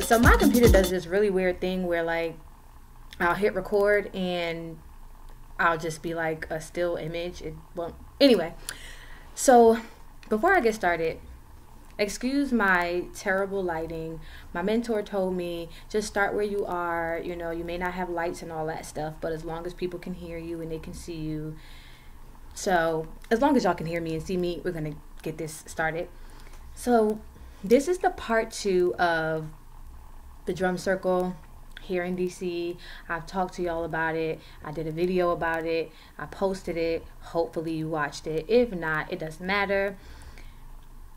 so my computer does this really weird thing where like I'll hit record and I'll just be like a still image. It won't. Anyway, so before I get started, excuse my terrible lighting. My mentor told me just start where you are. You know, you may not have lights and all that stuff, but as long as people can hear you and they can see you. So as long as y'all can hear me and see me, we're going to get this started. So this is the part 2 of the drum circle here in DC. I've talked to y'all about it. I did a video about it. I posted it. Hopefully you watched it. If not, it doesn't matter.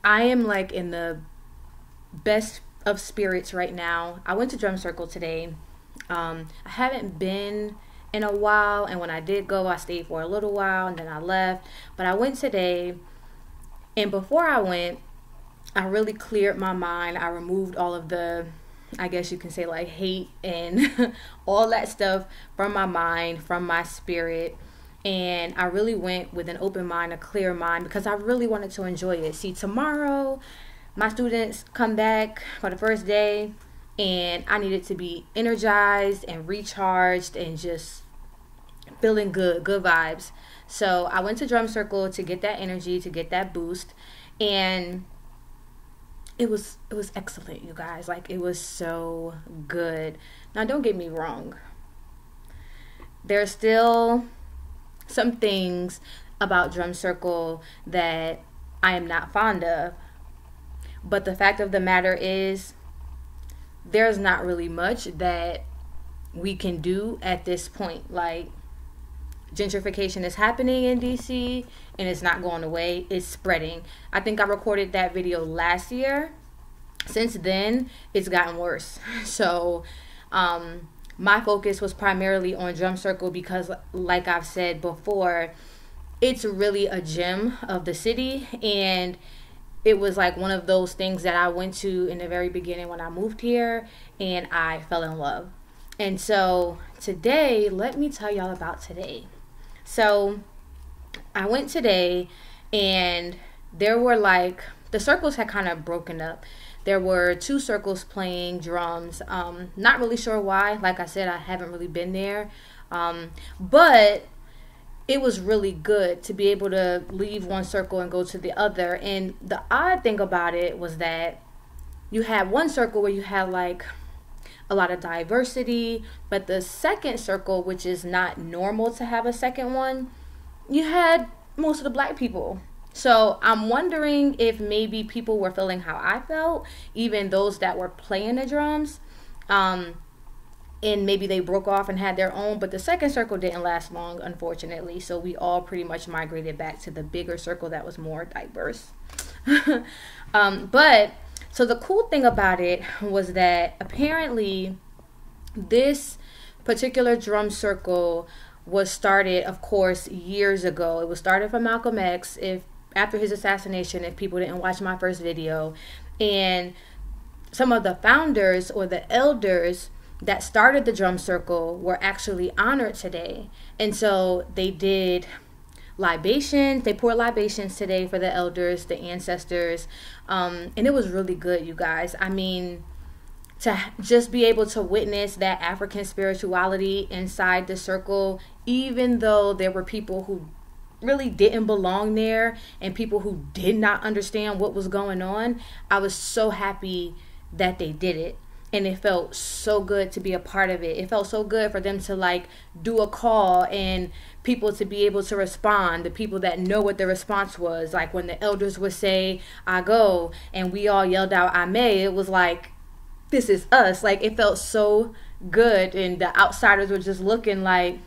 I am like in the best of spirits right now. I went to drum circle today. I haven't been in a while, and when I did go, I stayed for a little while and then I left. But I went today, and before I went, I really cleared my mind. I removed all of the, I guess you can say, like hate and all that stuff from my mind, from my spirit. And I really went with an open mind, a clear mind, because I really wanted to enjoy it. See, tomorrow, my students come back for the first day, and I needed to be energized and recharged and just feeling good vibes. So I went to drum circle to get that energy, to get that boost. And it was excellent, you guys. Like, it was so good. Now, don't get me wrong. There's still some things about drum circle that I am not fond of. But the fact of the matter is, there's not really much that we can do at this point. Like, gentrification is happening in DC and it's not going away. It's spreading. I think I recorded that video last year. Since then, it's gotten worse. So my focus was primarily on drum circle because, like I've said before, it's really a gem of the city, and it was like one of those things that I went to in the very beginning when I moved here, and I fell in love. And so today, let me tell y'all about today. So I went today, and there were like, the circles had kind of broken up. There were 2 circles playing drums. Not really sure why. Like I said, I haven't really been there. But it was really good to be able to leave one circle and go to the other. And the odd thing about it was that you had one circle where you had like a lot of diversity, but the second circle, which is not normal to have a second one, you had most of the black people. So I'm wondering if maybe people were feeling how I felt, even those that were playing the drums, and maybe they broke off and had their own. But the second circle didn't last long, unfortunately. So we all pretty much migrated back to the bigger circle that was more diverse. But so the cool thing about it was that apparently this particular drum circle was started, of course, years ago. It was started from Malcolm X, after his assassination, if people didn't watch my first video. And some of the founders or the elders that started the drum circle were actually honored today. And so they did libations. They poured libations today for the elders, the ancestors. And it was really good, you guys. I mean, to just be able to witness that African spirituality inside the circle, even though there were people who really didn't belong there and people who did not understand what was going on, I was so happy that they did it. And it felt so good to be a part of it. It felt so good for them to like do a call and people to be able to respond, the people that know what the response was. Like when the elders would say, I go, and we all yelled out, I may, it was like, this is us. Like, it felt so good. And the outsiders were just looking like,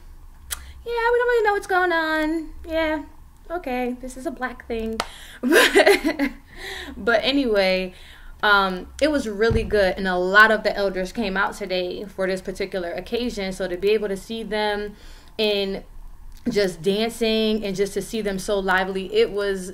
yeah, we don't really know what's going on. Yeah, okay, this is a black thing. But anyway, it was really good. And a lot of the elders came out today for this particular occasion. So to be able to see them in just dancing and just to see them so lively, it was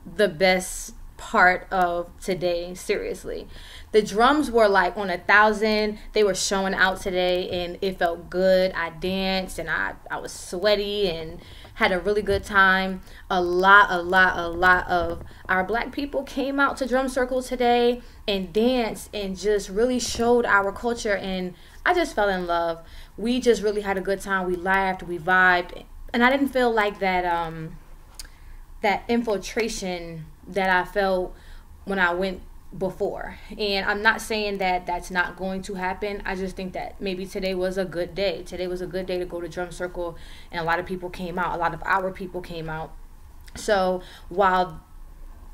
the best part of today. Seriously, the drums were like on 1,000. They were showing out today, and it felt good. I danced, and I was sweaty and had a really good time. A lot of our black people came out to Drum Circle today and danced and just really showed our culture, and I just fell in love. We just really had a good time. We laughed, we vibed, and I didn't feel like that infiltration that I felt when I went before. And I'm not saying that that's not going to happen. I just think that maybe today was a good day. Today was a good day to go to Drum Circle, and a lot of people came out. A lot of our people came out. So while,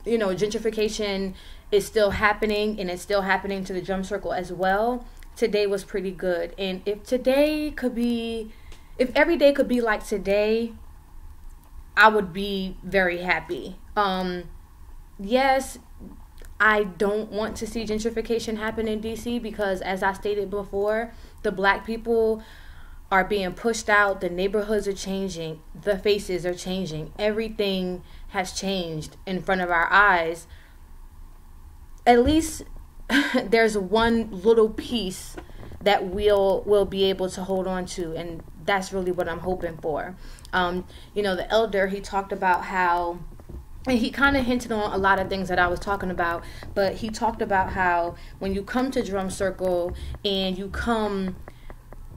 you know, gentrification is still happening, and it's still happening to the Drum Circle as well, today was pretty good. And if every day could be like today, I would be very happy. Yes, I don't want to see gentrification happen in DC because, as I stated before, the black people are being pushed out. The neighborhoods are changing. The faces are changing. Everything has changed in front of our eyes. At least there's one little piece that we'll be able to hold on to, and that's really what I'm hoping for. You know, the elder, he talked about how, and he kind of hinted on a lot of things that I was talking about, but he talked about how when you come to Drum Circle and you come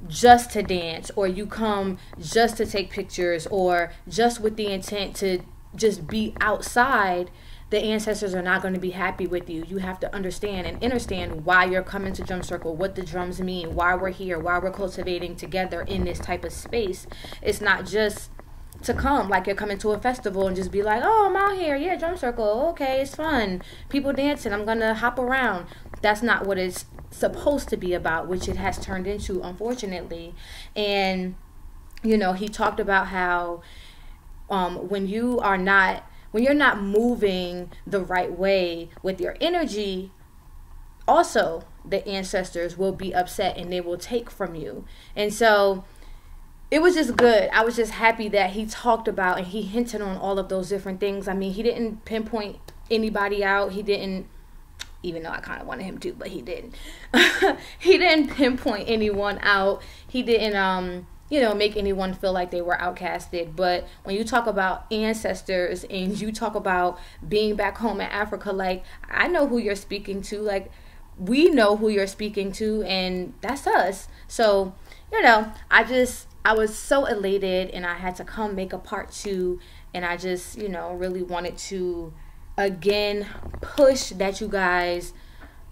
just to dance, or you come just to take pictures, or just with the intent to just be outside, the ancestors are not going to be happy with you. You have to understand and understand why you're coming to Drum Circle, what the drums mean, why we're here, why we're cultivating together in this type of space. It's not just to come like you're coming to a festival and just be like, oh, I'm out here, yeah, Drum Circle, okay, it's fun, people dancing, I'm gonna hop around. That's not what it's supposed to be about, which it has turned into, unfortunately. And you know, he talked about how when you're not moving the right way with your energy, also the ancestors will be upset and they will take from you. And so it was just good. I was just happy that he talked about and he hinted on all of those different things. I mean, he didn't pinpoint anybody out. He didn't, even though I kind of wanted him to, but he didn't. He didn't pinpoint anyone out. He didn't, you know, make anyone feel like they were outcasted. But when you talk about ancestors and you talk about being back home in Africa, like, I know who you're speaking to. Like, we know who you're speaking to, and that's us. So, you know, I was so elated, and I had to come make a part 2, and I just, you know, really wanted to, again, push that you guys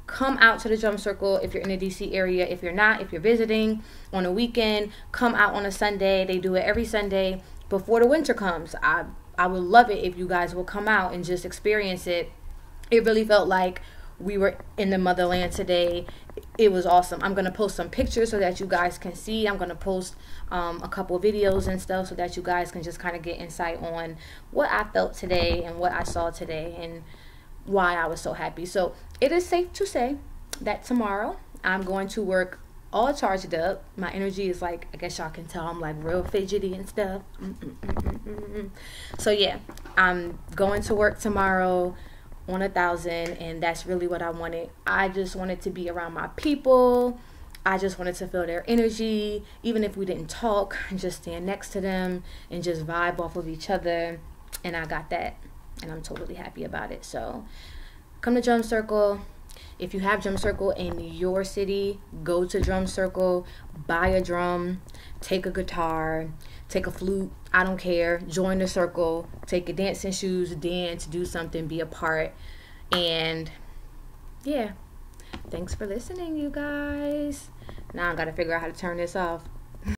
come out to the Drum Circle if you're in the DC area. If you're not, if you're visiting on a weekend, come out on a Sunday. They do it every Sunday before the winter comes. I would love it if you guys will come out and just experience it. It really felt like we were in the motherland today. It was awesome. I'm going to post some pictures so that you guys can see. I'm going to post a couple of videos and stuff so that you guys can just kind of get insight on what I felt today and what I saw today and why I was so happy. So it is safe to say that tomorrow I'm going to work all charged up. My energy is like, I guess y'all can tell, I'm like real fidgety and stuff. So yeah, I'm going to work tomorrow on 1,000, and that's really what I wanted. I just wanted to be around my people. I just wanted to feel their energy, even if we didn't talk, just stand next to them and just vibe off of each other. And I got that, and I'm totally happy about it. So come to Drum Circle. If you have Drum Circle in your city, go to Drum Circle, buy a drum, take a guitar, take a flute, I don't care, join the circle, take your dancing shoes, dance, do something, be a part. And yeah, thanks for listening, you guys. Now I gotta figure out how to turn this off.